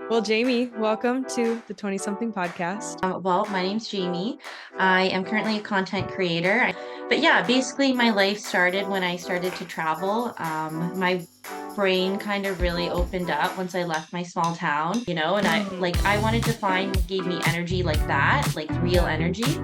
Well, Jamie, welcome to the 20 something podcast. Well, my name's Jamie. I am currently a content creator. But yeah, basically, my life started when I started to travel. My brain kind of really opened up once I left my small town, and Mhm. I wanted to find what gave me energy like that, like real Yeah. energy.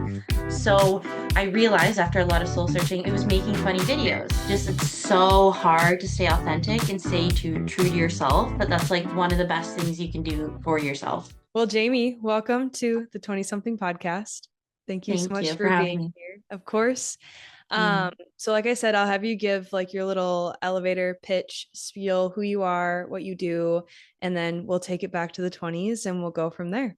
So I realized after a lot of soul searching, it was making funny videos. Just it's so hard to stay authentic and stay true to yourself, but that's like one of the best things you can do for yourself. Well, Jamie, welcome to the 20 something podcast. Thank you so Thank much you for for having being me. here. Of course. Mm. So like I said, I'll have you give like your little elevator pitch spiel, who you are, what you do, and then we'll take it back to the 20s and we'll go from there.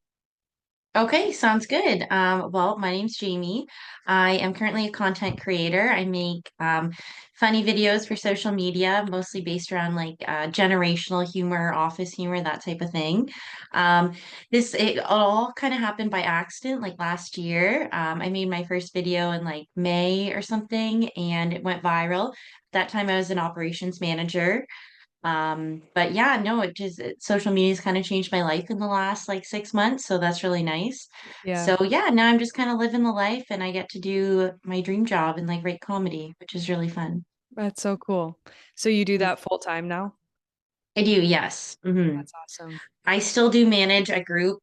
Okay, sounds good. Well, my name's Jamie. I am currently a content creator. I make funny videos for social media, mostly based around generational humor, office humor, that type of thing. Um, it all kind of happened by accident, like last year. I made my first video in like May or something, and it went viral. That time I was an operations manager. But yeah, no, social media's kind of changed my life in the last like 6 months, so that's really nice. Yeah, So yeah, now I'm just kind of living the life and I get to do my dream job and like write comedy, which is really fun. that's so cool. So you do Mm. that full time now? I do, yes. That's awesome. I still do manage a group,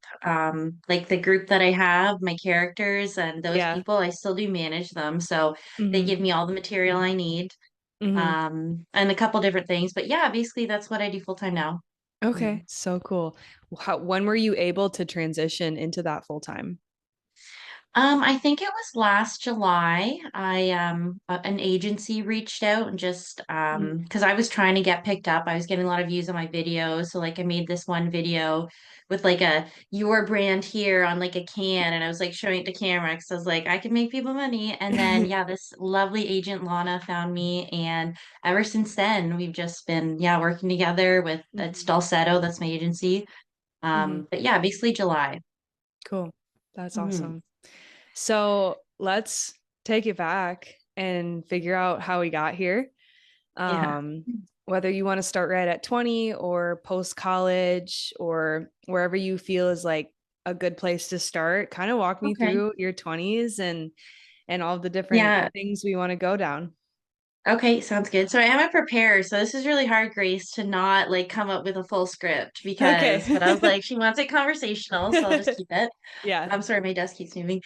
like the group that I have, my characters and those Yeah. people, I still do manage them. So they hmm give me all the material I need, hmm and a couple different things. But yeah, basically that's what I do full time now. Mm. Okay, so cool. When were you able to transition into that full time? I think it was last July. An agency reached out and just Mhm. because I was trying to get picked up. I was getting a lot of views on my videos. So like I made this one video with like a your brand here on like a can and I was like showing it to camera because I was like, I can make people money. And then yeah, this lovely agent Lana found me and ever since then we've just been working together with it's Mhm. Dulcetto, that's my agency. Mhm. But yeah, basically July. Cool. That's Mhm. awesome. So let's take it back and figure out how we got here. Yeah. Um, Whether you want to start right at 20 or post college or wherever you feel is like a good place to start, kind of walk me Okay. through your 20s and all the different Yeah. things we want to go down. Okay, sounds good. So I am a preparer, so this is really hard, Grace, to not like come up with a full script but I was Okay. like, she wants it conversational, so I'll just keep it. Yeah. I'm sorry, my desk keeps moving.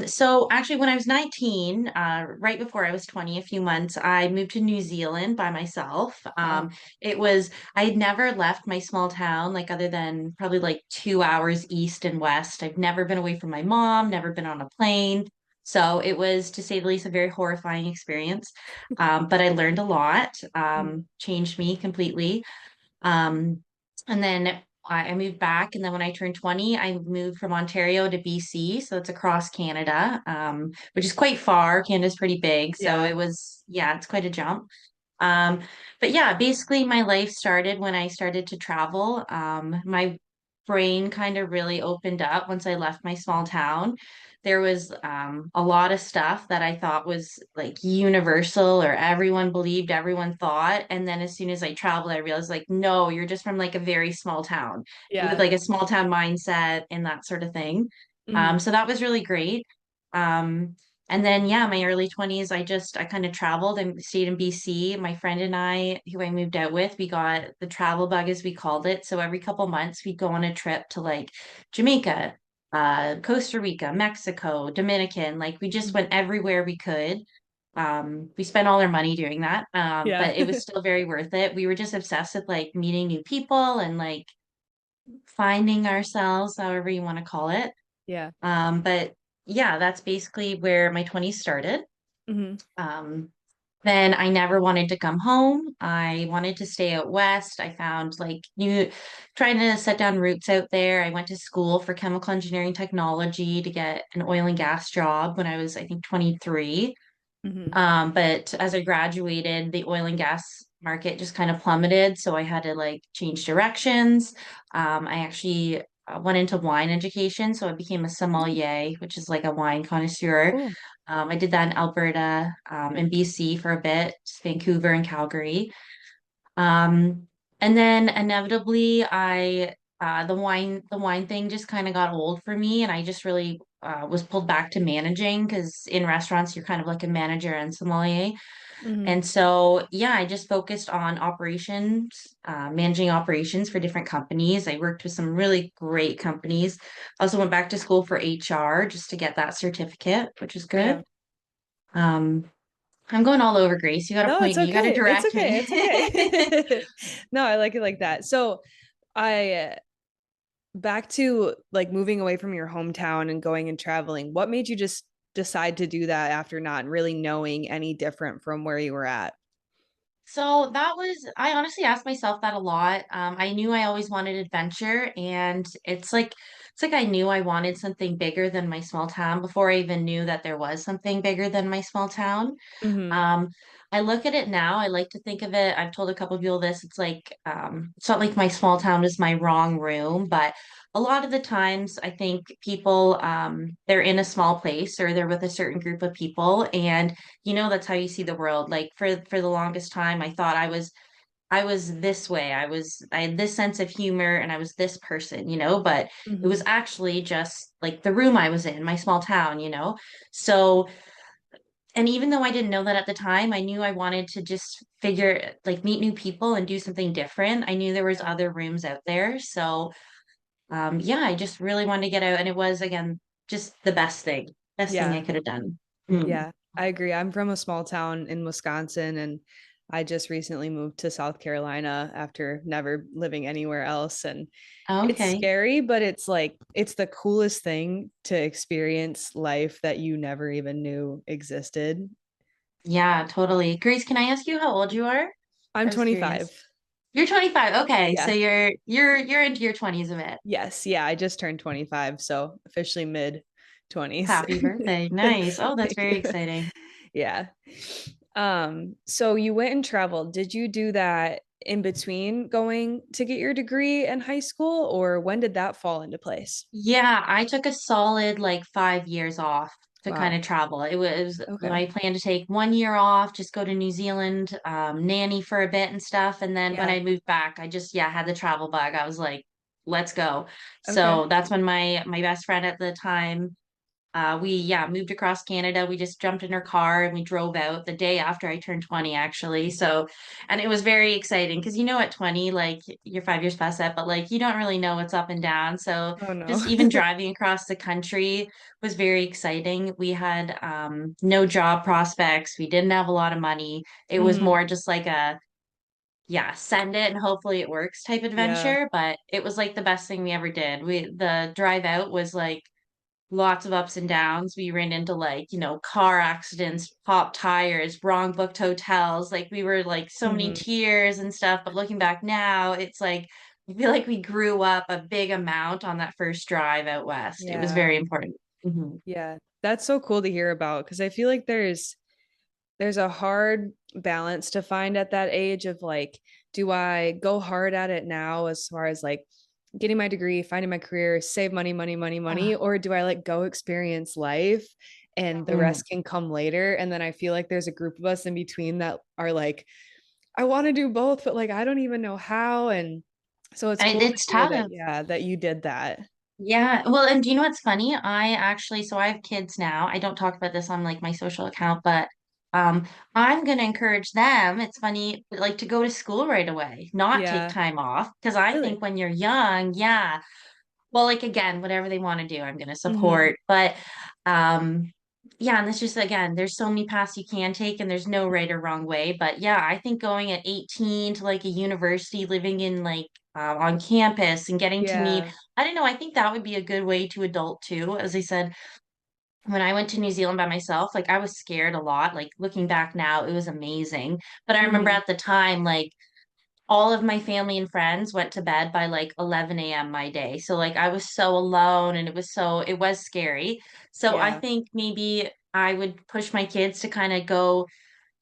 So actually when I was 19, right before I was 20, a few months, I moved to New Zealand by myself. Wow. I had never left my small town, like other than probably like 2 hours east and west. I've never been away from my mom, never been on a plane. So it was, to say the least, a very horrifying experience. But I learned a lot, Mhm. changed me completely. Um, and then I moved back. And then when I turned 20, I moved from Ontario to BC. So it's across Canada, which is quite far. Canada's pretty big. So Yeah. it was, yeah, it's quite a jump. Um, but yeah, basically my life started when I started to travel. My brain kind of really opened up once I left my small town. There was a lot of stuff that I thought was like universal or everyone believed, everyone thought. And then as soon as I traveled, I realized like, no, you're just from like a very small town with Yeah. like a small town mindset and that sort of thing. hmm So that was really great. Um, and then, yeah, my early 20s, I kind of traveled and stayed in BC. My friend and I, who I moved out with, we got the travel bug, as we called it. So every couple months, we'd go on a trip to like Jamaica, Costa Rica, Mexico, Dominican. Like we just went everywhere we could. We spent all our money doing that. Yeah. But it was still very worth it. We were just obsessed with like meeting new people and like finding ourselves, however you want to call it. Yeah. But yeah, that's basically where my 20s started. hmm Um, then I never wanted to come home. I wanted to stay out west. I found like trying to set down roots out there. I went to school for chemical engineering technology to get an oil and gas job when I was, I think, 23. hmm But as I graduated, the oil and gas market just kind of plummeted. So I had to like change directions. I actually went into wine education. So I became a sommelier, which is like a wine connoisseur. Cool. I did that in Alberta, in BC for a bit, Vancouver and Calgary. Um, and then inevitably, I the wine thing just kind of got old for me, and I just really was pulled back to managing because in restaurants you're kind of like a manager and sommelier. Hmm. And so, yeah, I just focused on operations, managing operations for different companies. I worked with some really great companies. I also went back to school for HR just to get that certificate, which is good. Yeah. Um, I'm going all over, Grace. You got to No, it's point me, you got to okay. It's direct okay. me. It's okay. No, I like it like that. So I back to like moving away from your hometown and going and traveling. What made you just decide to do that after not really knowing any different from where you were at? So that was, I honestly asked myself that a lot. I knew I always wanted adventure, and it's like I knew I wanted something bigger than my small town before I even knew that there was something bigger than my small town. Hmm. Um, I look at it now, I like to think of it, I've told a couple of people this, it's like, it's not like my small town is my wrong room, but a lot of the times I think people, they're in a small place or they're with a certain group of people, and that's how you see the world. Like for the longest time, I thought I was this way. I had this sense of humor and I was this person, but it was Hmm. actually just like the room I was in, my small town. So, and even though I didn't know that at the time, I knew I wanted to just like meet new people and do something different. I knew there was Yeah. other rooms out there. So, yeah, I just really wanted to get out, and it was again just the best thing I Yeah. could have done. Mm. Yeah, I agree. I'm from a small town in Wisconsin, and I just recently moved to South Carolina after never living anywhere else. And it's Okay. scary, but it's like it's the coolest thing to experience life that you never even knew existed. Yeah, totally. Grace, can I ask you how old you are? I'm I was curious. 25. You're 25. Okay, so Yeah. you're into your 20s a bit. Yes. Yeah, I just turned 25, so officially mid 20s. Happy birthday. Nice. Oh, that's Thank very you. exciting. Yeah. So you went and traveled. Did you do that in between going to get your degree in high school, or when did that fall into place? Yeah, I took a solid like 5 years off to kind Wow. of travel. It was Okay. I planned to take 1 year off, just go to New Zealand, nanny for a bit and stuff. And then when Yeah. I moved back, I just, yeah, had the travel bug. I was like, let's go. Okay. So that's when my best friend at the time, we, yeah, moved across Canada. We just jumped in her car and we drove out the day after I turned 20, actually. So, and it was very exciting because at 20, like you're 5 years past that, but like you don't really know what's up and down. So Oh no. just even driving across the country was very exciting. We had no job prospects. We didn't have a lot of money. It was Hmm. more just like a, yeah, send it and hopefully it works type Yeah. adventure. But it was like the best thing we ever did. The drive out was like lots of ups and downs. We ran into like, car accidents, popped tires, wrong booked hotels. Like we were like so many Hmm. tears and stuff. But looking back now, it's like I feel like we grew up a big amount on that first drive out west. It was Yeah. very important. Mhm. Yeah. That's so cool to hear about because I feel like there's a hard balance to find at that age of like, do I go hard at it now as far as like getting my degree, finding my career, save money, money, money, money, Ah, or do I like go experience life and the mm. rest can come later? And then I feel like there's a group of us in between that are like, I want to do both, but like I don't even know how. And so it's cool to It's hear that, tough. yeah, that you did that. Yeah. Well, and do you know what's funny? So I have kids now. I don't talk about this on like my social account, but um I'm gonna encourage them. It's funny, like to go to school right away, not take Yeah. time off. Because I Really? think when you're young, yeah, well, like again, whatever they want to do, I'm gonna Hmm. support. But yeah, and it's just again, there's so many paths you can take and there's no right or wrong way. But yeah, I think going at 18 to like a university, living in like on campus and getting to meet, Yeah. I don't know, I think that would be a good way to adult too. As I said, when I went to New Zealand by myself, like I was scared a lot. Like looking back now, it was amazing. But I remember Hmm. at the time, like all of my family and friends went to bed by like 11 a.m. my day. So like I was so alone and it was scary. So I Yeah. think maybe I would push my kids to kind of go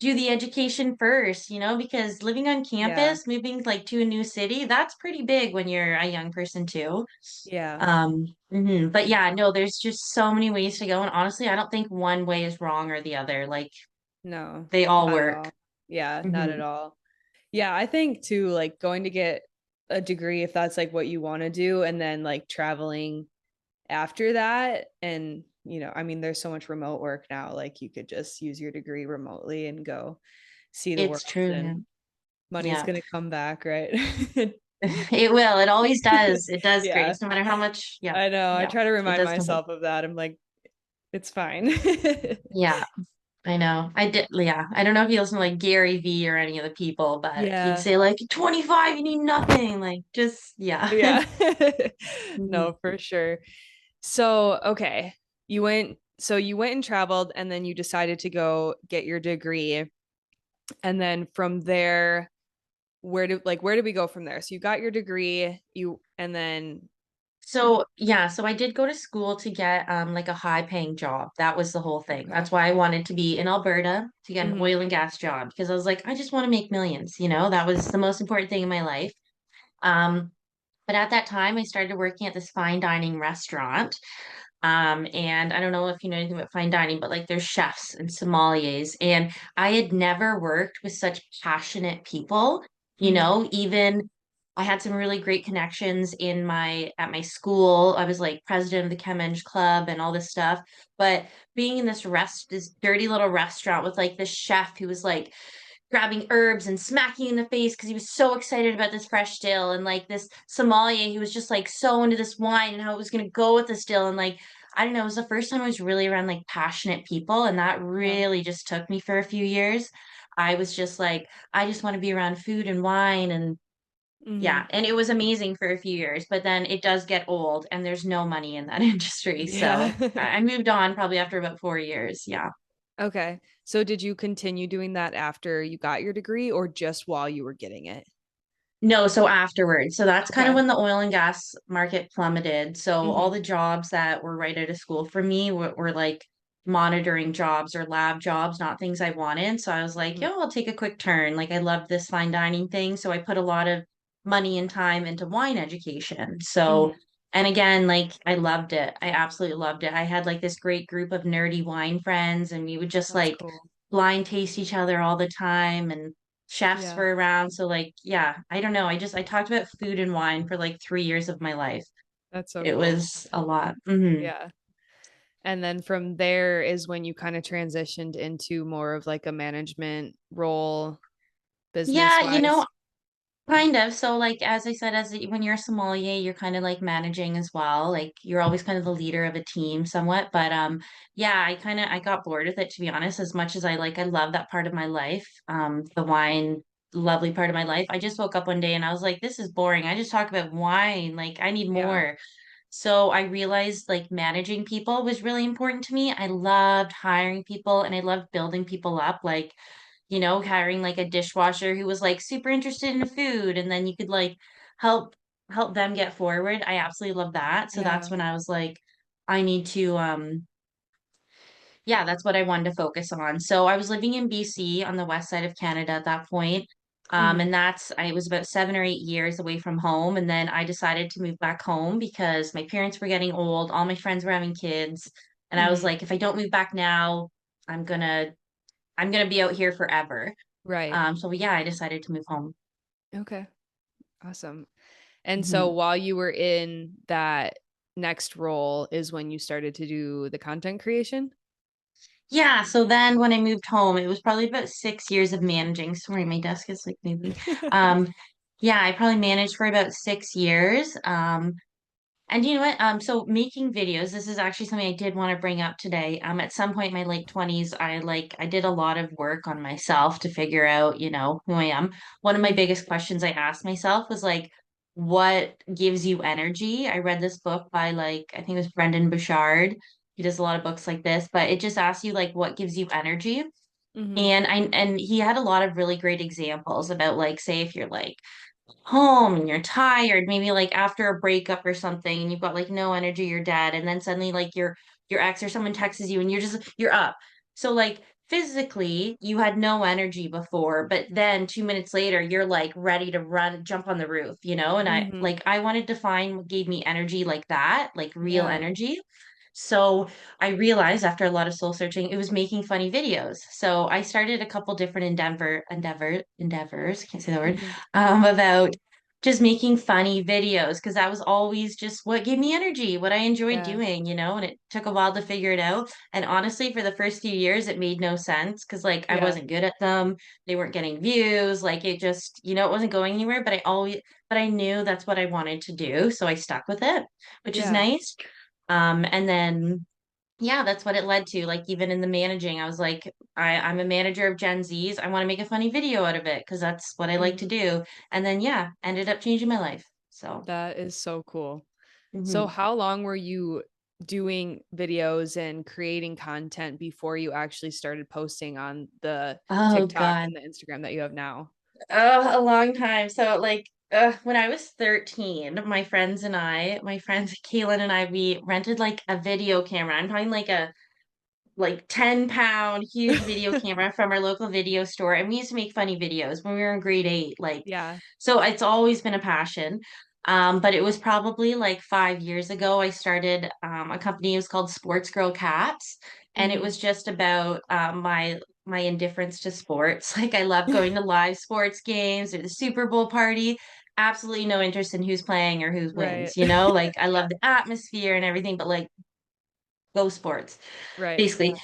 do the education first, because living on Yeah. campus, moving like to a new city, that's pretty big when you're a young person too. Yeah. But yeah, no, there's just so many ways to go. And honestly, I don't think one way is wrong or the other. Like No, they all not at work. all. Yeah, not Hmm. at all. Yeah, I think too, like going to get a degree if that's like what you want to do, and then like traveling after that. And, I mean, there's so much remote work now. Like you could just use your degree remotely and go see the world, It's true. and money's Yeah. going to come back, right? It will. It always does. It does, Yeah, Grace, no matter how much. Yeah. I know. I Yeah. try to It remind does come back. myself of that. I'm like, it's fine. Yeah. I know. I did. Yeah. I don't know if you listen to like Gary Vee or any of the people, but he'd Yeah. say like 25, you need nothing. Like just, yeah. Yeah. Mhm. No, for sure. So, okay. You went and traveled, and then you decided to go get your degree. And then from there, where did we go from there? So you got your degree, and then So yeah, so I did go to school to get like a high paying job. That was the whole thing. okay. That's why I wanted to be in Alberta to get an Hmm. oil and gas job because I was like, I just want to make millions, you know? That was the most important thing in my life. Um, but at that time I started working at this fine dining restaurant. And I don't know if you know anything about fine dining, but like there's chefs and sommeliers, and I had never worked with such passionate people, you Hmm. know, even I had some really great connections in my at my school. I was like president of the Chem Eng Club and all this stuff. But being in this dirty little restaurant with like this chef who was like grabbing herbs and smacking in the face because he was so excited about this fresh dill, and like this sommelier who was just like so into this wine and how it was going to go with this dill, and like I don't know, it was the first time I was really around like passionate people, and that Yeah. really just took me for a few years. I was just like, I just want to be around food and wine, and Hmm. yeah, and it was amazing for a few years, but then it does get old and there's no money in that industry. Yeah. So I moved on probably after about 4 years. Yeah. Okay. So did you continue doing that after you got your degree, or just while you were getting it? No, so afterwards. So that's kind of Okay. when the oil and gas market plummeted. So all Hmm. the jobs that were right out of school for me were like monitoring jobs or lab jobs, not things I wanted. So I was like, Hmm. yo, I'll take a quick turn. Like I love this fine dining thing. So I put a lot of money and time into wine education. So, Hmm. and again, like I loved it. I absolutely loved it. I had like this great group of nerdy wine friends, and we would just That's like cool. blind taste each other all the time. And chefs Yeah. were around. So like, yeah, I don't know. I talked about food and wine for like 3 years of my life. That's so It cool. was a lot. Hmm. Yeah. And then from there is when you kind of transitioned into more of like a management role, business Yeah, you know, wise. kind of. So like as I said, when you're a sommelier, you're kind of like managing as well. Like you're always kind of the leader of a team somewhat. But yeah, I got bored with it to be honest, as much as I love that part of my life. The wine lovely part of my life. I just woke up one day and I was like, this is boring. I just talk about wine. Like I need Yeah. more. So I realized like managing people was really important to me. I loved hiring people and I loved building people up. Like, you know, hiring like a dishwasher who was like super interested in food, and then you could like help help them get forward. I absolutely love that. So that's Yeah. when I was like, I need to yeah, that's what I wanted to focus on. So I was living in BC on the west side of Canada at that point. Hmm. And I was about 7 or 8 years away from home. And then I decided to move back home because my parents were getting old, all my friends were having kids. And I was Hmm. like, if I don't move back now, I'm gonna I'm gonna be out here forever. Right. So yeah, I decided to move home. Okay. Awesome. And so Mhm. while you were in that next role is when you started to do the content creation? Yeah, so then when I moved home, it was probably about 6 years of managing. Sorry, my desk is like moving. Um, yeah, I probably managed for about 6 years. And you know what? So making videos, this is actually something I did want to bring up today. At some point in my late 20s, I did a lot of work on myself to figure out, you know, who I am. One of my Hmm. biggest questions I asked myself was like, what gives you energy? I read this book by like, I think it was Brendan Bouchard. He does a lot of books like this, but it just asks you like what gives you energy. Hmm. And he had a lot of really great examples about like, say if you're like home and you're tired, maybe like after a breakup or something, and you've got like no energy, you're dead, and then suddenly like your ex or someone texts you and you're up. So like physically you had no energy before, but then 2 minutes later you're like ready to run, jump on the roof, you know? And Hmm. I wanted to find what gave me energy like that, like real Yeah. energy. So I realized after a lot of soul searching, it was making funny videos. So I started a couple different endeavors, can't say that word, Hmm. about just making funny videos because that was always just what gave me energy, what I enjoyed Yeah. doing, and it took a while to figure it out. And honestly, for the first few years, it made no sense because like I Yeah. wasn't good at them. They weren't getting views, like it just, it wasn't going anywhere, but I knew that's what I wanted to do, so I stuck with it, which is Yeah. nice. And then yeah, that's what it led to. Like even in the managing, I was like, I'm a manager of Gen Zs. I want to make a funny video out of it because that's what I like to Mhm. do. And then yeah, ended up changing my life. So That is so cool. So mhm. how long were you doing videos and creating content before you actually started posting on the Oh TikTok God. and the Instagram that you have now? Oh, a long time. So like when I was 13, my friends Kaylin and I, we rented like a video camera. I'm talking like 10-pound huge video camera from our local video store. And we used to make funny videos when we were in grade 8. Like, Yeah. so it's always been a passion. But it was probably like 5 years ago, I started a company. It was called Sports Girl Cats. And it Hmm. was just about my indifference to sports. Like I love going to live sports games or the Super Bowl party. Absolutely no interest in who's playing or who Right. wins. Like I Yeah. love the atmosphere and everything, but like go sports Right. basically.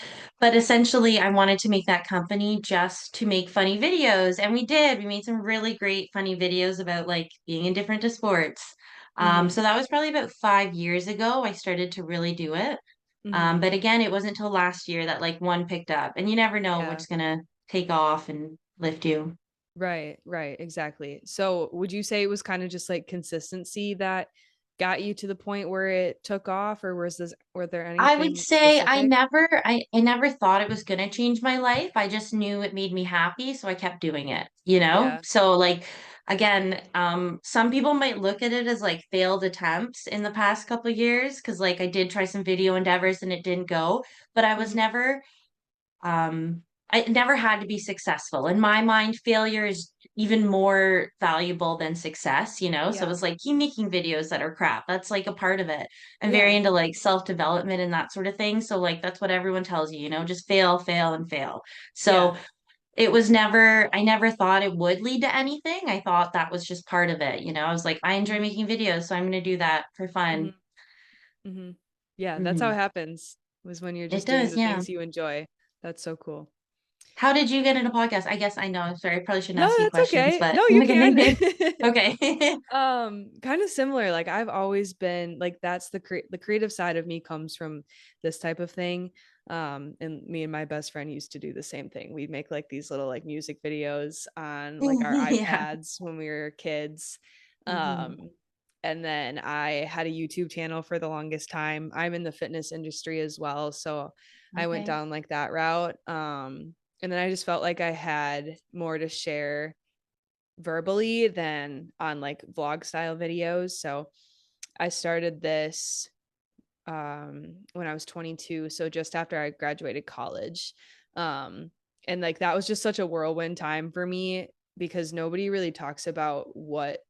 But essentially, I wanted to make that company just to make funny videos. And we did. We made some really great funny videos about like being indifferent to sports. Hmm. So that was probably about 5 years ago. I started to really do it. Hmm. But again, it wasn't until last year that like one picked up. And you never know Yeah. what's gonna take off and lift you. Right, right, exactly. So would you say it was kind of just like consistency that got you to the point where it took off, or were there I would anything say specific? I never thought it was going to change my life. I just knew it made me happy, so I kept doing it. Yeah. So like again, some people might look at it as like failed attempts in the past couple of years because like I did try some video endeavors and it didn't go, but Hmm. I never had to be successful. In my mind, failure is even more valuable than success. So Yeah. it's like keep making videos that are crap. That's like a part of it. I'm very Yeah. into like self-development and that sort of thing. So like that's what everyone tells you, just fail, fail, and fail. Yeah. So it was never, I never thought it would lead to anything. I thought that was just part of it. I was like, I enjoy Hmm. making videos, so I'm going to do that for fun. Hmm. Hmm. Yeah, that's how it Hmm. happens, was when you're It just doing does, the yeah. things you enjoy. That's so cool. How did you get into podcast? I guess I know. I'm sorry. I probably shouldn't No, ask you that's questions, okay. but No, you okay. can. Okay. Kind of similar. Like I've always been like that's the creative side of me comes from this type of thing. And me and my best friend used to do the same thing. We'd make like these little like music videos on like our Yeah. iPads when we were kids. Hmm. Um, and then I had a YouTube channel for the longest time. I'm in the fitness industry as well, so I went Okay. down like that route. And then I just felt like I had more to share verbally than on like vlog style videos. So I started this when I was 22, so just after I graduated college. Um and like that was just such a whirlwind time for me because nobody really talks about what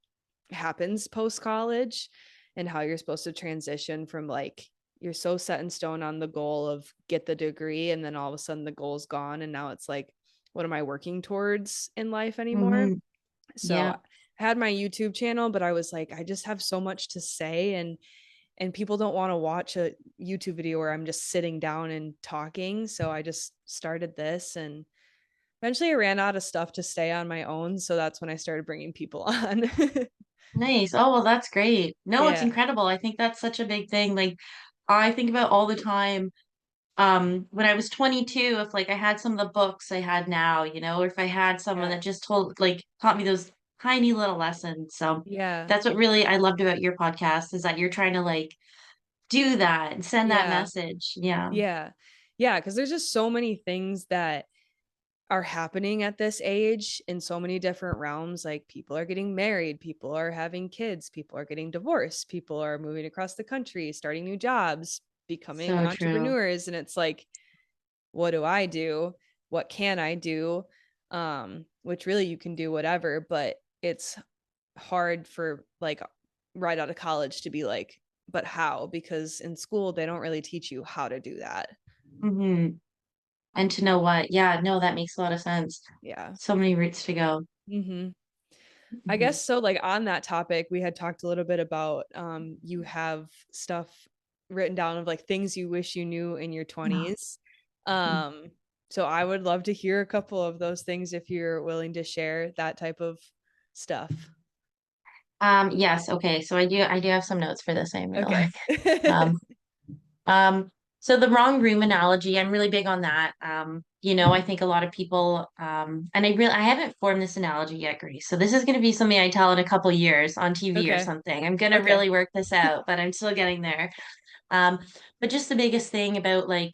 happens post college and how you're supposed to transition from like you're so set in stone on the goal of get the degree and then all of a sudden the goal's gone and now it's like what am I working towards in life anymore? Hmm. So Yeah. I had my YouTube channel, but I was like, I just have so much to say and people don't want to watch a YouTube video where I'm just sitting down and talking. So I just started this and eventually I ran out of stuff to stay on my own. So that's when I started bringing people on. Nice. Oh, well, that's great. No, it's Yeah. incredible. I think that's such a big thing. Like, I think about all the time, when I was 22, if like I had some of the books I had now, or if I had someone Yeah. that just taught me those tiny little lessons. So Yeah. that's what really I loved about your podcast is that you're trying to like do that and send that Yeah. message. Yeah. Yeah. Yeah. Cause there's just so many things that are happening at this age in so many different realms. Like people are getting married, people are having kids, people are getting divorced, people are moving across the country, starting new jobs, becoming So true. entrepreneurs. And it's like, what do I do? What can I do? Which really you can do whatever, but it's hard for like right out of college to be like, but how? Because in school they don't really teach you how to do that. Hmm. And to know what, yeah, no, that makes a lot of sense. Yeah. So many routes to go. Hmm. I Mhm. guess so, like on that topic, we had talked a little bit about you have stuff written down of like things you wish you knew in your Yeah. 20s. Um so I would love to hear a couple of those things if you're willing to share that type of stuff. Yes, okay. So I do have some notes for this, I'm gonna Okay. look. Um, um, so the wrong room analogy, I'm really big on that. I think a lot of people, and I haven't formed this analogy yet, Grace. So this is gonna be something I tell in a couple years on TV or Okay. something. I'm gonna Okay. really work this out, but I'm still getting there. Um, but just the biggest thing about like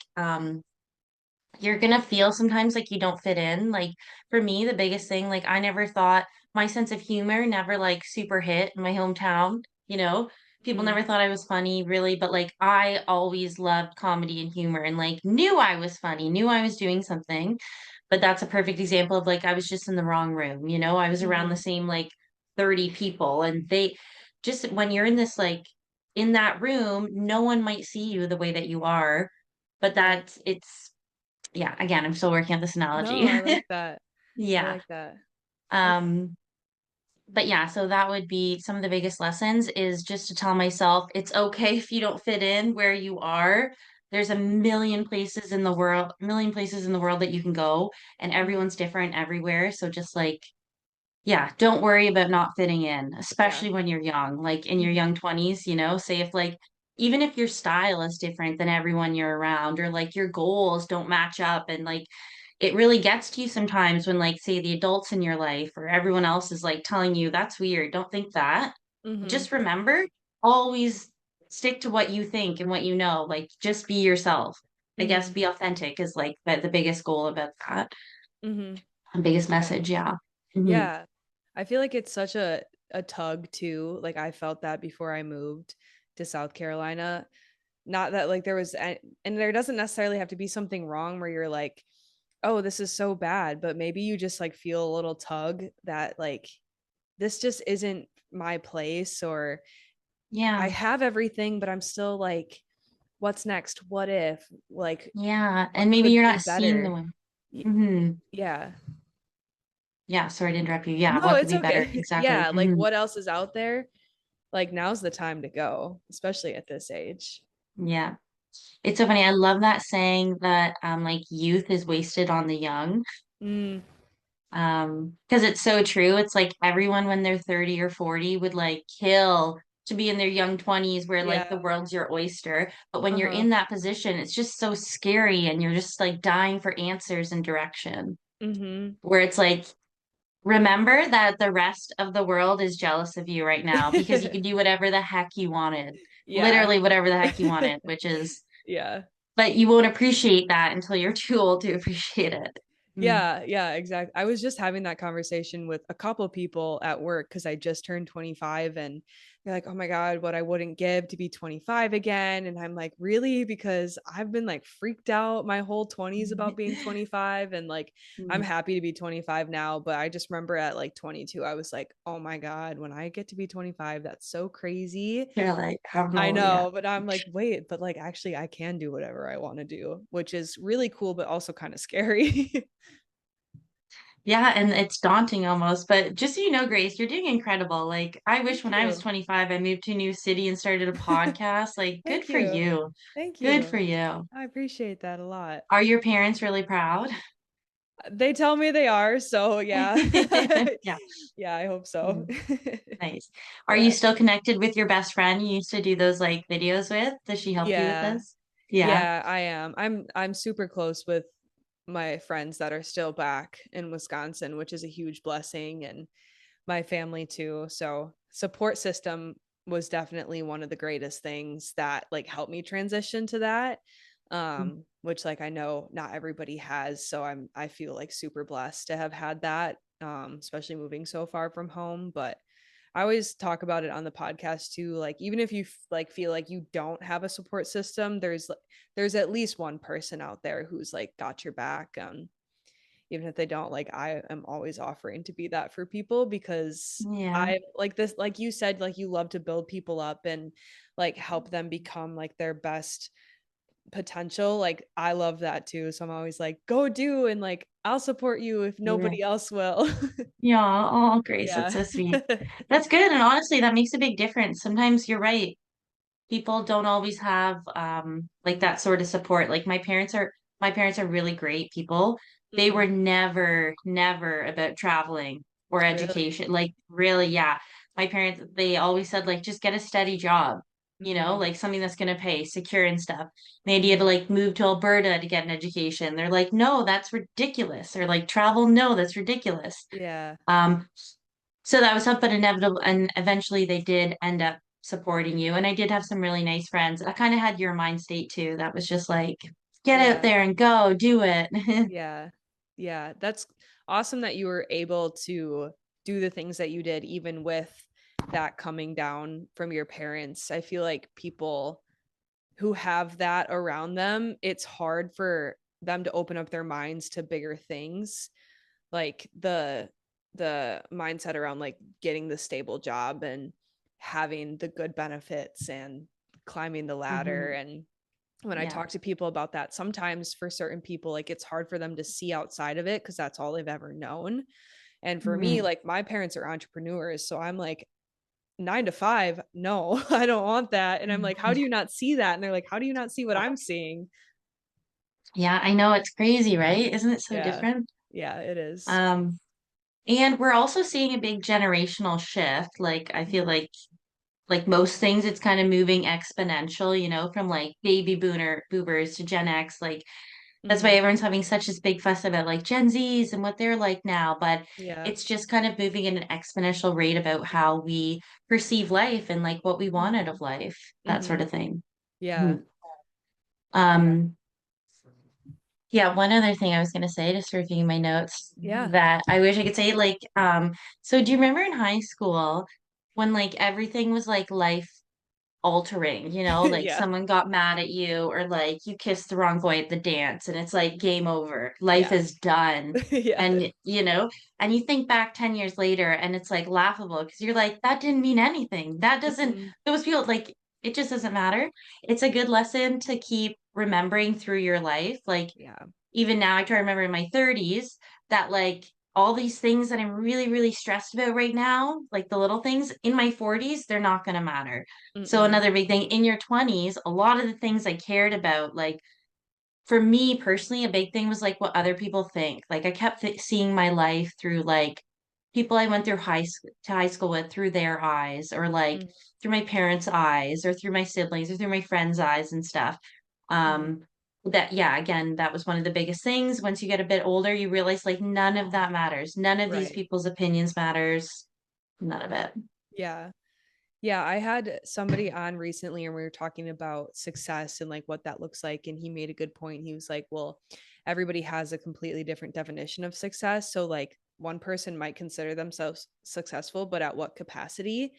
you're gonna feel sometimes like you don't fit in. Like for me, the biggest thing, like I never thought my sense of humor never like super hit in my hometown, you know. People Mm, never thought I was funny really, but like I always loved comedy and humor and like knew I was funny, knew I was doing something. But that's a perfect example of like I was just in the wrong room, you know. I was around the mhm, same like 30 people and they just when you're in this like in that room, no one might see you the way that you are, but right. that it's yeah, again, I'm still working on this No, analogy. I like that. I Yeah. like that. Okay. Um, but yeah, so that would be some of the biggest lessons is just to tell myself it's okay if you don't fit in where you are. There's a million places in the world that you can go, and Mhm. everyone's different everywhere. So just like yeah, don't worry about not fitting in, Yeah. especially when you're young, like in your Mhm. young 20s, say if like even if your style is different than everyone you're around or like your goals don't match up and like it really gets to you sometimes when like say the adults in your life or everyone else is like telling you that's weird, don't think that. Mhm. Just remember, always stick to what you think and what you know, like just be yourself. I guess Mhm. be authentic is like the biggest goal about that. Mhm. Biggest Yeah. message, yeah. Hmm. Yeah. I feel like it's such a tug too. Like I felt that before I moved to South Carolina. Not that like there was and there doesn't necessarily have to be something wrong where you're like, "Oh, this is so bad," but maybe you just like feel a little tug that like this just isn't my place or I Yeah. have everything but I'm still like what's next? What if? Like Yeah, what and maybe could you're be not seeing the better? one. Y- Hmm. Yeah. Yeah, sorry to interrupt you. Yeah, No, what could it's be better? okay. Exactly. Yeah, like Hmm. what else is out there? Like now's the time to go, especially at this age. Yeah. It's so funny. I love that saying that like youth is wasted on the young. Mm, Because it's so true. It's like everyone when they're 30 or 40 would like kill to be in their young 20s where like the yeah. world's your oyster. But when you're Uh-huh. in that position, it's just so scary and you're just like dying for answers and direction. Mhm. Where it's like remember that the rest of the world is jealous of you right now because you can do whatever the heck you wanted. Yeah. Literally whatever the heck you wanted, which is, Yeah. but you won't appreciate that until you're too old to appreciate it. Mm. Yeah, yeah, exactly. I was just having that conversation with a couple people at work because I just turned 25 and they're like, oh my God, what I wouldn't give to be 25 again. And I'm like, really? Because I've been like freaked out my whole 20s about being 25. And like, I'm Mm. happy to be 25 now. But I just remember at like 22, I was like, oh my God, when I get to be 25, that's so crazy. You're like, I abnormal, yeah. know, but I'm like, wait, but like actually I can do whatever I want to do, which is really cool, but also kind of scary. Yeah, and it's daunting almost, but just so you know, Grace, you're doing incredible. Like, I wish Thank when I was you. 25, I moved to a new city and started a podcast. Like, good Thank for you. you. Thank Good for you. you. I appreciate that a lot. Are your parents really proud? They tell me they are, so yeah. Yeah. Yeah, I hope so. Mm, nice. Are you Yeah. still connected with your best friend you used to do those like videos with? Does she help you with Yeah. this? Yeah. Yeah, I am. I'm super close with my friends that are still back in Wisconsin, which is a huge blessing and my family too. So, support system was definitely one of the greatest things that like helped me transition to that. Which like I know not everybody has, so I feel like super blessed to have had that, especially moving so far from home, but I always talk about it on the podcast too. Like even if you like feel like you don't have a support system, there's at least one person out there who's like got your back. Even if they don't, like I am always offering to be that for people because Yeah. I like this, like you said, like you love to build people up and like help them become like their best potential, like I love that too. So I'm always like, go do, and like I'll support you if Yeah. nobody else will. Yeah. Oh, Grace, that's Yeah. so sweet. That's good. And honestly, that makes a big difference. Sometimes you're right. People don't always have like that sort of support. Like my parents are really great people. They Mm, were never about traveling or really? education. Like really, yeah. My parents, they always said like just get a steady job, Mm, like something that's gonna pay, secure and stuff. The idea to hmm. like move to Alberta to get an education. They're like, no, that's ridiculous. Or like travel, no, that's ridiculous. Yeah. Um, so that was tough, but inevitable. And eventually they did end up supporting you. And I did have some really nice friends. I kind of had your mind state too. That was just like, get out Yeah. there and go, do it. Yeah. Yeah. That's awesome that you were able to do the things that you did, even with that coming down from your parents. I feel like people who have that around them, it's hard for them to open up their minds to bigger things, like the mindset around like getting the stable job and having the good benefits and climbing the ladder. Hmm. And when I Yeah. talk to people about that, sometimes for certain people, like it's hard for them to see outside of it because that's all they've ever known. And for me, Hmm. like my parents are entrepreneurs, so I'm like, 9 to 5, no, I don't want that. And I'm like, how do you not see that? And they're like, how do you not see what I'm seeing? Yeah, I know it's crazy, right? Isn't it so Yeah. different? Yeah, it is. Um, and we're also seeing a big generational shift. Like I feel Mhm. like most things, it's kind of moving exponential, from like baby boomers to Gen X. Like that's why Mhm. everyone's having such this big fuss about like Gen Zs and what they're like now. But Yeah. it's just kind of moving at an exponential rate about how we perceive life and like what we want out of life, that sort Mhm. of thing. Yeah. Mhm. Yeah. Um, yeah, one other thing I was gonna say, just reviewing my notes Yeah. that I wish I could say, like, so do you remember in high school when like everything was like life altering, like Yeah. someone got mad at you or like you kissed the wrong boy at the dance and it's like game over. Life Yeah. is done. Yeah. And and you think back 10 years later and it's like laughable because you're like, that didn't mean anything. That doesn't, Mhm. those people like it just doesn't matter. It's a good lesson to keep remembering through your life. Like Yeah. even now I try to remember in my 30s that like all these things that I'm really, really stressed about right now, like the little things in my 40s, they're not going to matter. So Mm-mm. another big thing in your 20s, a lot of the things I cared about, like for me personally, a big thing was like what other people think. Like I kept seeing my life through like people I went through high school with through their eyes, or like Mhm. through my parents' eyes, or through my siblings, or through my friends' eyes and stuff. Mhm. Um, that yeah, again, that was one of the biggest things. Once you get a bit older, you realize like none of that matters. None of these Right. people's opinions matters. None of it. Yeah. Yeah, I had somebody on recently and we were talking about success and like what that looks like. And he made a good point. He was like, well, everybody has a completely different definition of success. So, like, one person might consider themselves successful, but at what capacity?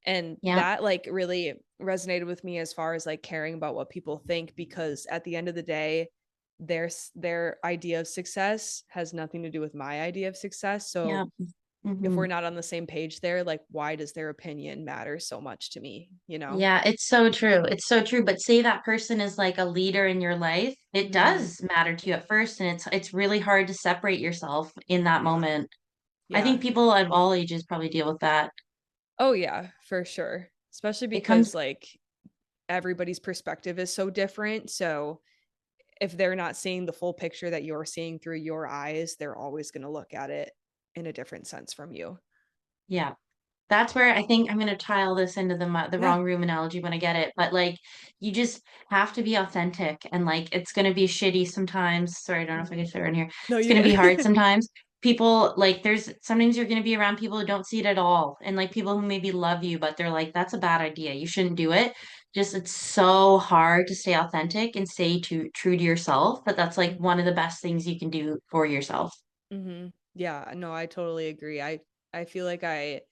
And Yeah, that like really resonated with me as far as like caring about what people think, because at the end of the day, their idea of success has nothing to do with my idea of success. yeah. So if Hmm. we're not on the same page there, like why does their opinion matter so much to me, you know? Yeah, it's so true. It's so true. But say that person is like a leader in your life, it Mhm. does matter to you at first, and it's really hard to separate yourself in that Yeah. moment. I think Yeah. people of all ages probably deal with that. Oh yeah, for sure. Especially It comes, because like everybody's perspective is so different. So if they're not seeing the full picture that you're seeing through your eyes, they're always going to look at it in a different sense from you. yeah. That's where I think I'm going to tile this into the Yeah. wrong room analogy when I get it. But like, you just have to be authentic, and like, it's going to be shitty sometimes. Sorry, I don't know if I can Mhm. fit it in here. No, It's you going to be hard can. sometimes. People like, there's sometimes you're going to be around people who don't see it at all, and like people who maybe love you, but they're like, that's a bad idea. You shouldn't do it. Just it's so hard to stay authentic and stay true to yourself. But that's like one of the best things you can do for yourself. Mhm. Yeah, no, I totally agree. I feel like I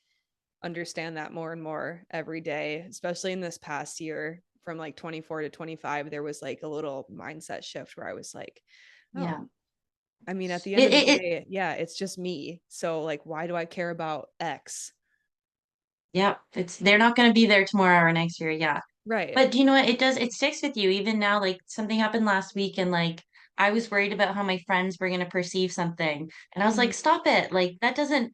understand that more and more every day, especially in this past year from like 24 to 25. There was like a little mindset shift where I was like, oh, Yeah. I mean, at the end It, of the it, it day, yeah, it's just me. So, like, why do I care about X? yeah, it's they're not going to be there tomorrow or next year. Yeah. Right. But do you know what? It sticks with you even now. Like something happened last week and like I was worried about how my friends were going to perceive something. And I was Hmm. like, stop it. Like that doesn't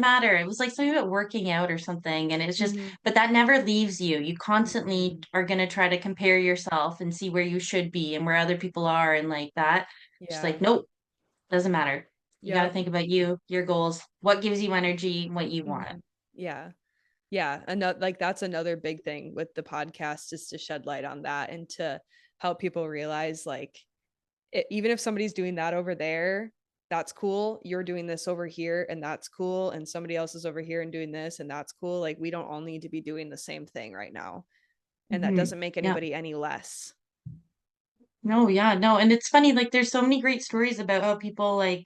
matter. It was like something about working out or something. And it's just, Hmm. but that never leaves you. You constantly Hmm. are going to try to compare yourself and see where you should be and where other people are and like that. Just Yeah. like, nope, doesn't matter. You got to Yep. think about you, your goals, what gives you energy, what you want. Hmm. Yeah. Yeah. Another, like, that's another big thing with the podcast, is to shed light on that and to help people realize, like, even if somebody's doing that over there, that's cool. You're doing this over here, and that's cool. And somebody else is over here and doing this, and that's cool. Like, we don't all need to be doing the same thing right now. And that Hmm. doesn't make Yeah. anybody any less. No, yeah, no. And it's funny, like there's so many great stories about how people like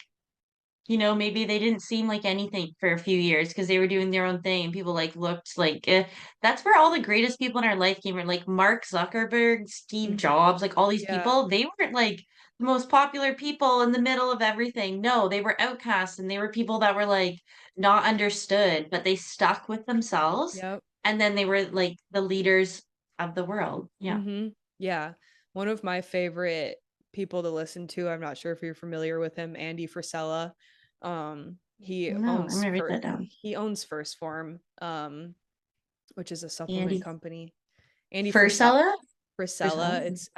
maybe they didn't seem like anything for a few years because they were doing their own thing and people like looked like that's where all the greatest people in our life came from. Like Mark Zuckerberg, Steve Hmm. Jobs, like all these Yeah. people, they weren't like the most popular people in the middle of everything. No, they were outcasts and they were people that were like not understood, but they stuck with themselves Yep. and then they were like the leaders of the world. Yeah. Hmm. Yeah. One of my favorite people to listen to, I'm not sure if you're familiar with him, Andy Frisella. No, I'm gonna write that down. He owns First Form, which is a supplement Andy company. Andy Frisella? Frisella, Frisella? it's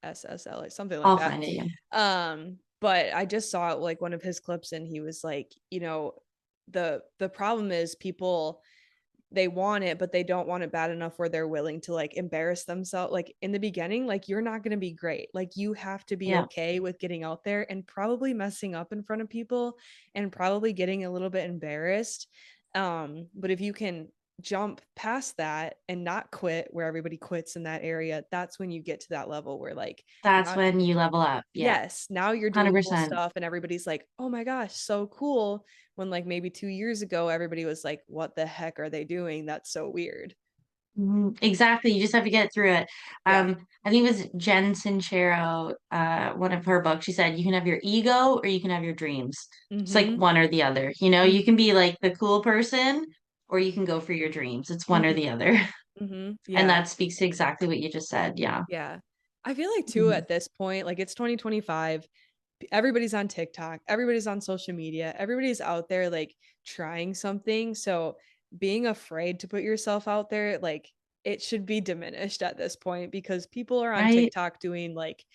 Friessl, something like I'll that. find it, yeah. But I just saw like one of his clips, and he was like, the problem is people, they want it, but they don't want it bad enough where they're willing to like embarrass themselves. Like in the beginning, like you're not going to be great. Like you have to be Yeah. okay with getting out there and probably messing up in front of people and probably getting a little bit embarrassed. But if you can jump past that and not quit where everybody quits in that area, that's when you get to that level where like That's now, when you level up. Yeah. yes, now you're doing cool 100%. stuff and everybody's like, "Oh my gosh, so cool." When like maybe 2 years ago everybody was like, "What the heck are they doing? That's so weird." Mhm. Exactly. You just have to get through it. Yeah. I think it was Jen Sincero, one of her books. She said you can have your ego or you can have your dreams. It's like Mhm. one or the other. You can Mhm. be like the cool person or you can go for your dreams. It's one or Mhm. the other. Mhm. And Yeah. that speaks to exactly what you just said. Yeah. Yeah. I feel like too Mhm. at this point, like it's 2025, everybody's on TikTok, everybody's on social media, everybody's out there like trying something. So being afraid to put yourself out there, like it should be diminished at this point because people are on Right? TikTok doing like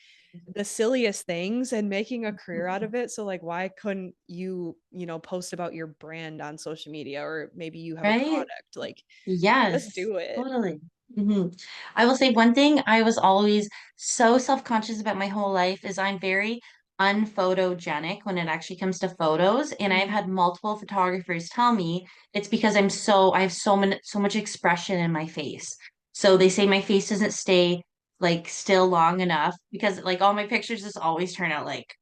the silliest things and making a career out of it. So like why couldn't you, post about your brand on social media, or maybe you have a Right? product, like just Yes, do it. totally. Hmm. I will say one thing I was always so self-conscious about my whole life is I'm very unphotogenic when it actually comes to photos. And I've Mhm. had multiple photographers tell me it's because I have so much expression in my face. So they say my face doesn't stay like still long enough because like all my pictures just always turn out like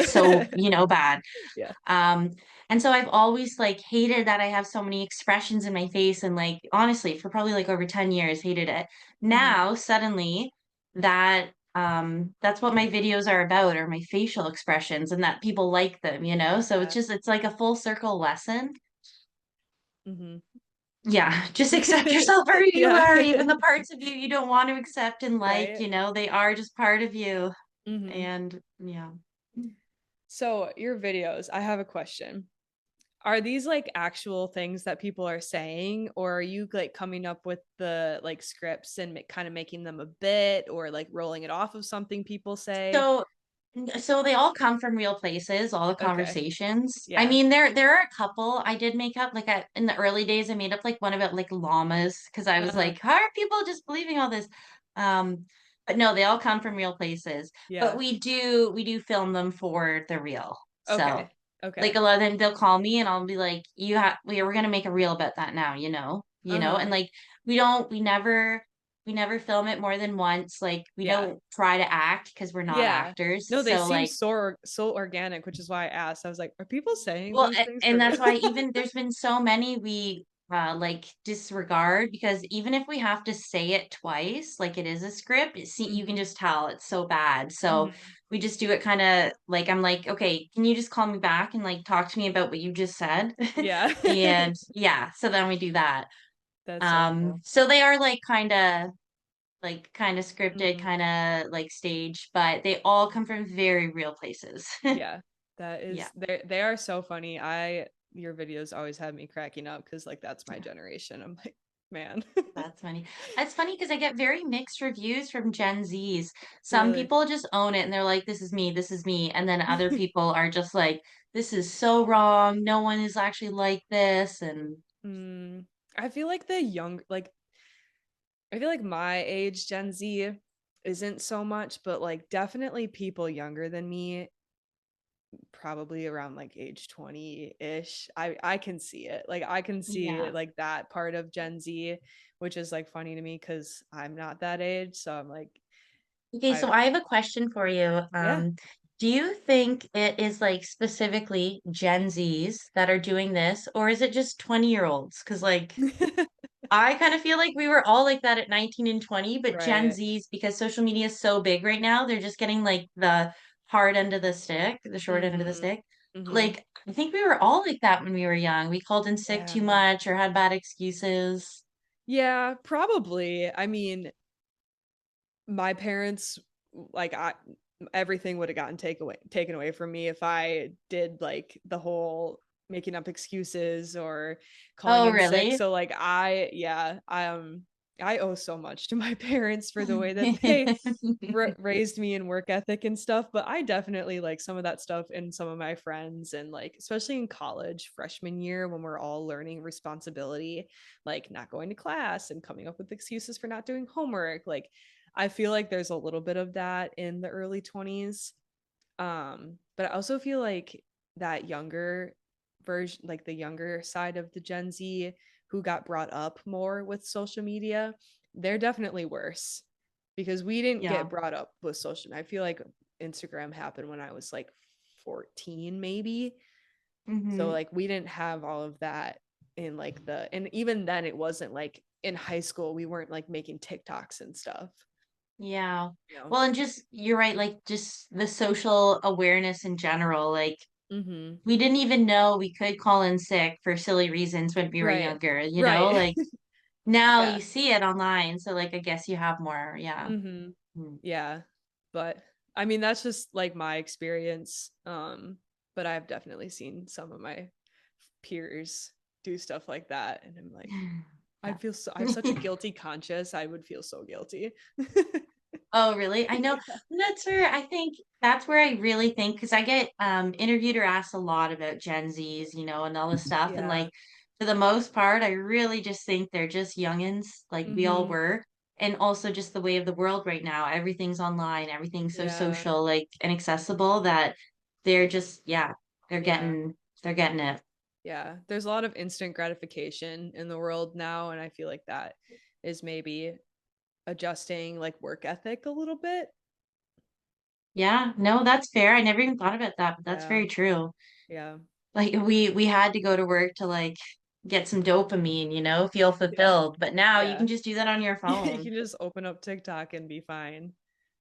so, bad. Yeah. Um, and so I've always like hated that I have so many expressions in my face and like honestly for probably like over 10 years hated it. Mhm. Now suddenly that's what my videos are about are my facial expressions and that people like them. So Yeah. it's like a full circle lesson. Mhm. Yeah, just accept yourself for who you Yeah. are, even the parts of you you don't want to accept and like, Right. they are just part of you. Mhm. And yeah. So, your videos, I have a question. Are these like actual things that people are saying, or are you like coming up with the like scripts and kind of making them a bit, or like rolling it off of something people say? So So they all come from real places, all the Okay. conversations. I Yeah. mean, there are a couple I did make up. Like in the early days, I made up like one about like llamas because I was Uh-huh. like, how are people just believing all this? Um, but no, they all come from real places. But Yeah. we do film them for the real. So Okay. like Okay. a lot of them they'll call me and I'll be like, we're gonna make a reel about that now, and Uh-huh. like we never film it more than once. Like we Yeah. don't try to act because we're not Yeah. actors. No, they So seem like so organic, which is why I asked. I was like, are people saying well, those things and for real? that's why even there's been so many we like disregard because even if we have to say it twice, like it is a script, you can Hmm. just tell it's so bad. So Hmm. we just do it kind of like I'm like, okay, can you just call me back and like talk to me about what you just said? Yeah. And yeah, so then we do that. That's so cool. So they are like kind of scripted, Mm, kind of like staged, but they all come from very real places. yeah, that Yeah. is they are so funny. I Your videos always have me cracking up because like that's my generation. I'm like, man. That's funny. It's funny because I get very mixed reviews from Gen Zs. Some Really. people just own it and they're like, this is me, this is me. And then other people are just like, this is so wrong. No one is actually like this. And Mm, I feel like the young like I feel like my age Gen Z isn't so much, but like definitely people younger than me, probably around like age 20-ish. I can see it. Like I can see yeah. like that part of Gen Z, which is like funny to me cuz I'm not that age, so I'm like Okay, I so I have a question for you. yeah. Do you think it is like specifically Gen Zs that are doing this, or is it just 20-year-olds? Because like I kind of feel like we were all like that at 19 and 20, but Gen Right. Zs, because social media is so big right now, they're just getting like the hard end of the stick, the short end of the Mhm. stick. Mhm. Like, I think we were all like that when we were young. We called in sick too Yeah. much or had bad excuses. Yeah, probably. I mean, my parents like I everything would have gotten taken away from me if I did like the whole making up excuses or calling Oh, in sick. really? So like I owe so much to my parents for the way that they raised me in work ethic and stuff, but I definitely like some of that stuff in some of my friends, and like especially in college freshman year when we're all learning responsibility, like not going to class and coming up with excuses for not doing homework. Like I feel like there's a little bit of that in the early 20s. But I also feel like that younger version, like the younger side of the Gen Z who got brought up more with social media, they're definitely worse because we didn't Yeah. get brought up with social media. I feel like Instagram happened when I was like 14 maybe. So Hmm. like we didn't have all of that in like and even then it wasn't like in high school we weren't like making TikToks and stuff, Yeah. you know. Well, and just you're right, like just the social awareness in general, like Mhm. we didn't even know we could call in sick for silly reasons when we were Right. younger, you know? Right. Like now Yeah. you see it online, so like I guess you have more, yeah. Mhm. Mm. Yeah. But I mean that's just like my experience. But I've definitely seen some of my peers do stuff like that and I'm like I have such a guilty conscience. I would feel so guilty. Oh, really? I know that's where I think that's where I really think because I get interviewed or asked a lot about Gen Zs, you know, and all this stuff. And Yeah. like for the most part, I really just think they're just youngins, like we all Mhm. were. And also just the way of the world right now. Everything's online, everything's so Yeah. social, like and accessible that they're just, yeah, they're Yeah. getting it. Yeah. There's a lot of instant gratification in the world now and I feel like that is maybe adjusting like work ethic a little bit. Yeah, no, that's fair. I never even thought about that, but that's Yeah. very true. Yeah. Like we had to go to work to like get some dopamine, you know, feel Yeah. fulfilled. But now you Yeah. can just do that on your You phone. can just open up TikTok and be fine.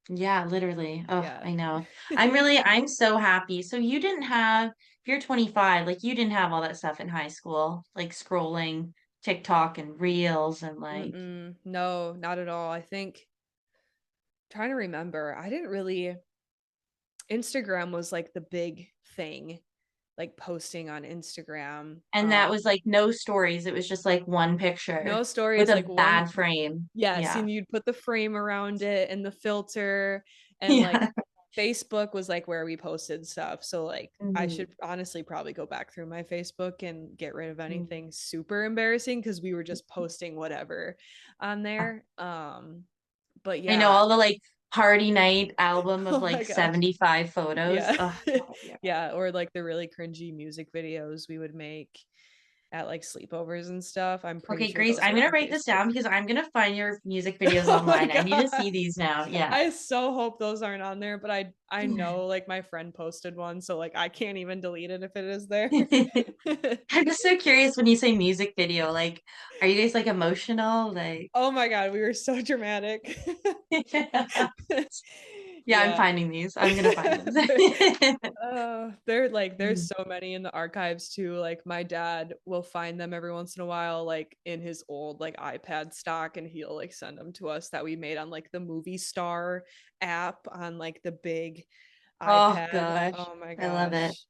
Yeah, literally. Oh, Yeah. I know. I'm so happy. So you didn't have, if you're 25, like you didn't have all that stuff in high school, like scrolling TikTok and Reels and like, Mm-mm. No, not at all. I think trying to remember, I didn't really Instagram was like the big thing, like posting on Instagram. and that was like no stories. It was just like one picture No with stories, a like one. bad frame. Yes, Yeah. and you'd put the frame around it and the filter and like Yeah. Facebook was like where we posted stuff. So like I Mhm. should honestly probably go back through my Facebook and get rid of Mhm. anything super embarrassing because we were just posting whatever on there. But I know yeah, all the like party night album of oh like my gosh. 75 photos. Yeah. Oh, God, yeah. Yeah, or like the really cringy music videos we would make at like sleepovers and stuff. I'm pretty Okay, sure Grace, those I'm are gonna on write this Facebook. down because I'm gonna find your music videos Oh my online. I need to god. see these now. Yeah. I so hope those aren't on there, but I know like my friend posted one, so like I can't even delete it if it is there. I'm just so curious when you say music video, like, are you guys like emotional? Like, Oh my god, we were so dramatic. Yeah, I'm Yeah. finding these. I'm gonna find these. They're like there's Mm. so many in the archives too. Like my dad will find them every once in a while, like in his old like iPad stock, and he'll like send them to us that we made on like the Movie Star app on like the big Oh iPad. gosh, Oh my I love it. gosh.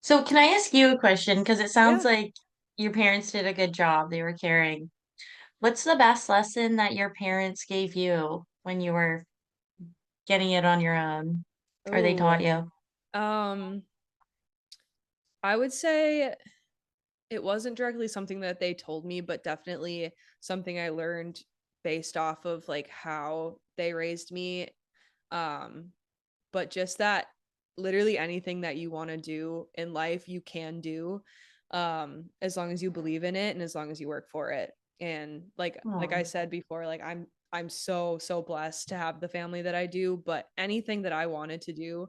So can I ask you a question? Because it sounds Yeah. like your parents did a good job. They were caring. What's the best lesson that your parents gave you when you were getting it on your own? Or they Oh, taught you? um, I would say it wasn't directly something that they told me, but definitely something I learned based off of like how they raised me. Um, but just that literally anything that you want to do in life, you can do, as long as you believe in it and as long as you work for it. And like I Oh, said before, like I'm so blessed to have the family that I do, but anything that I wanted to do,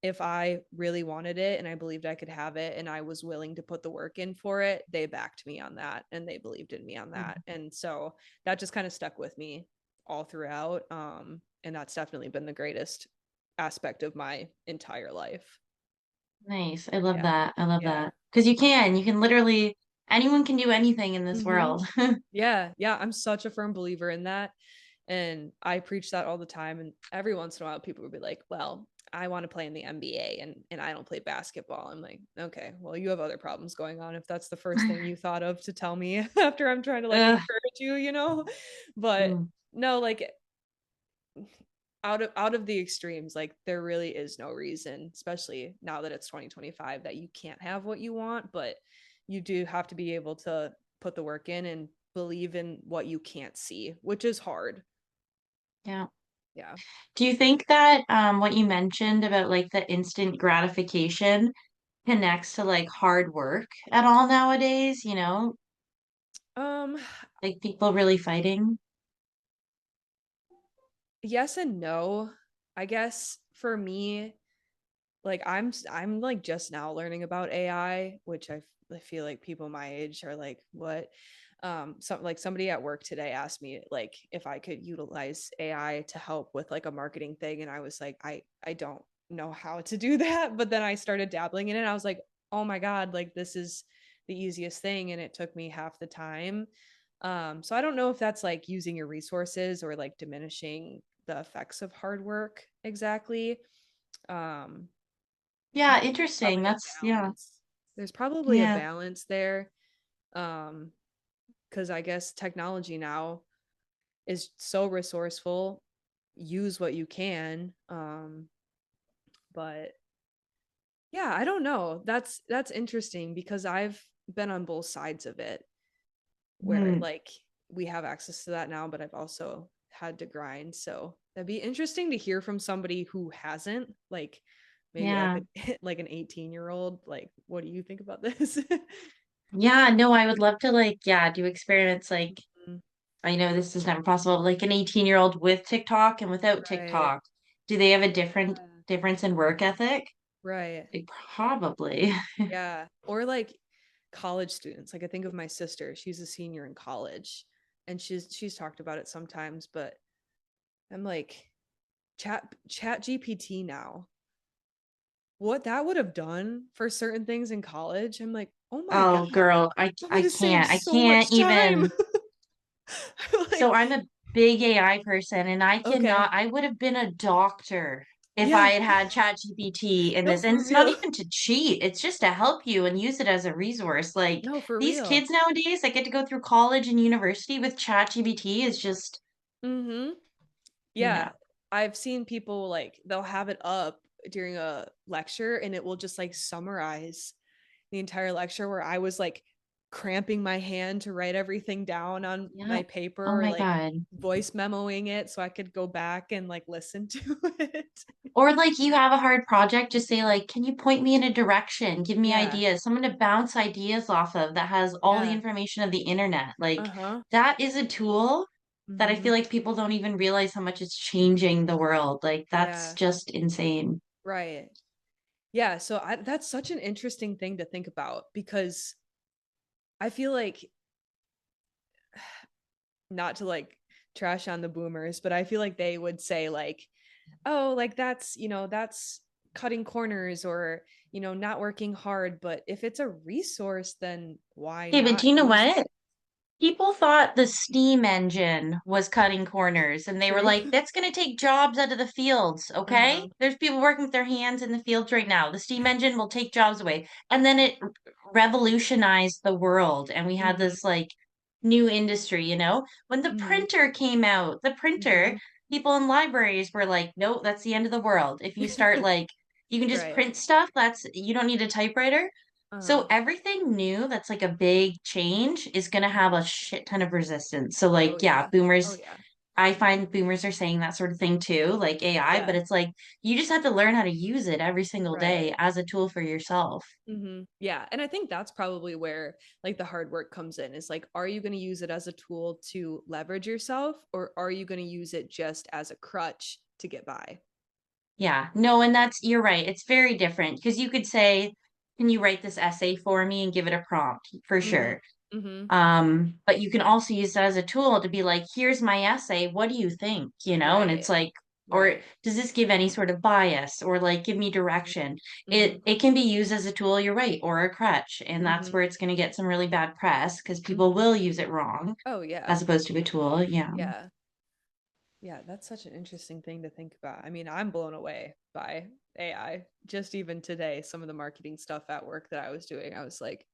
if I really wanted it and I believed I could have it and I was willing to put the work in for it, they backed me on that and they believed in me on that. And so that just kind of stuck with me all throughout. And that's definitely been the greatest aspect of my entire life. nice. I love Yeah. that. I love Yeah. that. Because you can literally, anyone can do anything in this Mm-hmm. world. Yeah, yeah, I'm such a firm believer in that. And I preach that all the time. And every once in a while, people would be like, well, I want to play in the NBA and I don't play basketball. I'm like, okay, well, you have other problems going on if that's the first thing you thought of to tell me after I'm trying to like Ugh. encourage you, you know? But Mm, no, like out of the extremes, like there really is no reason, especially now that it's 2025, that you can't have what you want, but you do have to be able to put the work in and believe in what you can't see, which is hard. yeah. Yeah. Do you think that what you mentioned about like the instant gratification connects to like hard work at all nowadays? Um, Like people really fighting? yes and no. I guess for me, like I'm like just now learning about AI, which I feel like people my age are like, what? Some like somebody at work today asked me like if I could utilize AI to help with like a marketing thing, and I was like, I don't know how to do that. But then I started dabbling in it. I was like, oh my God, like this is the easiest thing, and it took me half the time. So I don't know if that's like using your resources or like diminishing the effects of hard work exactly. Um, I Yeah, think there's interesting. probably a That's yeah. balance. There's probably a Yeah. balance there. Um, because I guess technology now is so resourceful. Use what you can. But yeah, I don't know. That's interesting because I've been on both sides of it where Hmm. like we have access to that now, but I've also had to grind. So that'd be interesting to hear from somebody who hasn't, like maybe like Yeah. a like an 18-year-old. Like, what do you think about this? Yeah, no, I would love to like, yeah, do experiments like Mhm. I know this is never possible, like an 18-year-old with TikTok and without Right. TikTok. Do they have a Yeah. difference in work ethic? Right. Like probably. Yeah. Or like college students. Like I think of my sister, she's a senior in college and she's talked about it sometimes, but I'm like chat GPT now. What that would have done for certain things in college, I'm like, "Oh my Oh, god. girl, That would I have saved can't. I so can't much time." even. So Like, I'm a big AI person and okay. I would have been a doctor if I Yeah. had had ChatGPT in No, this. And for it's not real. even to cheat, it's just to help you and use it as a resource. Like No, for these real. kids nowadays that get to go through college and university with ChatGPT is just, Mhm. yeah. Yeah. I've seen people like they'll have it up during a lecture and it will just like summarize the entire lecture where I was like cramping my hand to write everything down on Yeah. my Oh paper or my like God. voice memoing it so I could go back and like listen to it. Or like you have a hard project, just say like, can you point me in a direction? Give me Yeah. ideas, someone to bounce ideas off of that has all the Yeah. information of the internet. Like Uh-huh. that is a tool that I Mhm. feel like people don't even realize how much it's changing the world. Like that's Yeah. just insane. Right. Yeah, so that's such an interesting thing to think about because I feel like not to like trash on the boomers, but I feel like they would say like oh, like that's cutting corners or, not working hard. But if it's a resource, then why Okay, but do not you know use what? it? People thought the steam engine was cutting corners, and they were True. like, that's going to take jobs out of the fields, okay? Uh-huh. There's people working with their hands in the fields right now. The steam engine will take jobs away. And then it revolutionized the world, and we had Mm-hmm. this like new industry, you know? When the Mm-hmm. printer came out, the printer, Mm-hmm. people in libraries were like, nope, that's the end of the world. If you start like, you can just Right. print stuff, you don't need a typewriter. So Uh-huh. everything new that's like a big change is going to have a shit ton of resistance. So like, Oh yeah, yeah. Oh boomers, yeah. I find boomers are saying that sort of thing too, like AI, but Yeah. it's like you just have to learn how to use it every single Right. day as a tool for yourself. Yeah. And I think that's probably where like the hard work comes in is like, are you going to use it as a tool to leverage yourself or are you going to use it just as a crutch to get by? Yeah, no, and you're right. It's very different because you could say, can you write this essay for me and give it a prompt for Mm-hmm. sure. Mm-hmm. But you can also use that as a tool to be like, here's my essay. What do you think? You know, and it's Right. like, or Right. does this give any sort of bias or like give me direction? Mm-hmm. It can be used as a tool, you're right, or a crutch. And that's Mm-hmm. where it's going to get some really bad press because people Mm-hmm. will use it wrong Oh yeah. as opposed to a tool. Yeah. Yeah. Yeah, that's such an interesting thing to think about. I mean, I'm blown away by AI. Just even today, some of the marketing stuff at work that I was doing, I was like,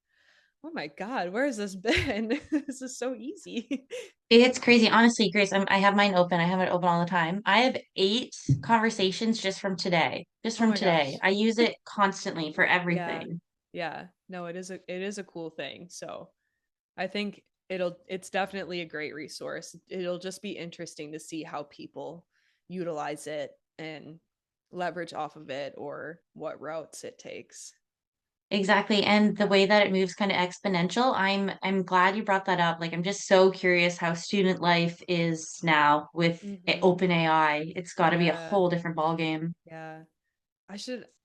oh my God, where has this been? This is so easy. It's crazy. Honestly, Grace, I have mine open. I have it open all the time. I have 8 conversations just from today. Just Oh from my today. gosh. I use it constantly for Yeah. everything. Yeah. No, it is a cool thing. So I think it's definitely a great resource. It'll just be interesting to see how people utilize it and leverage off of it or what routes it takes. Exactly. And the Yeah. way that it moves kind of exponential, I'm glad you brought that up. Like I'm just so curious how student life is now with Mm-hmm. open AI. It's got to be a Yeah. whole different ballgame. Yeah.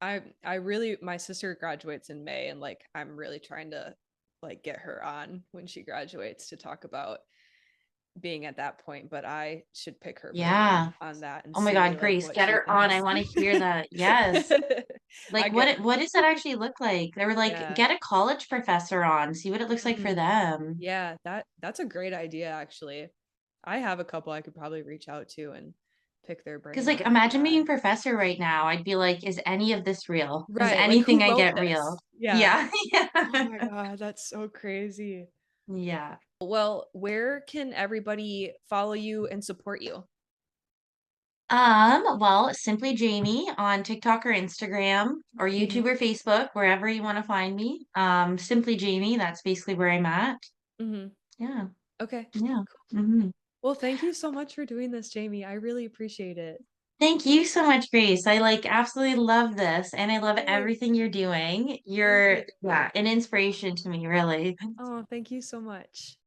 I really my sister graduates in May and like I'm really trying to like get her on when she graduates to talk about being at that point, but I should pick her brain Yeah. on that and Oh my see God, like Grace, what get she her on. I thinks. want to hear that. Yes. I Like get what does that actually look like? They were like, yeah. get a college professor on, see what it looks like for Mm, them. yeah, that's a great idea actually. I have a couple I could probably reach out to and pick their Because brain like on imagine that. being professor right now. I'd be like, is any of this real? Is Right, like anything who I wrote get real? this? Yeah. Yeah. Oh Yeah. my God, that's so crazy. Yeah. Well, where can everybody follow you and support you? Well, simply Jamie on TikTok or Instagram or YouTube Mm-hmm. or Facebook, wherever you want to find me. Simply Jamie, that's basically where I'm at. Mm-hmm. Yeah. Okay. Yeah. Cool. Hmm. Well, thank you so much for doing this, Jamie. I really appreciate it. Thank you so much, Grace. I like absolutely love this and I love Yay. everything you're doing. Thank You're, you. yeah, an inspiration to me, really. Oh, thank you so much.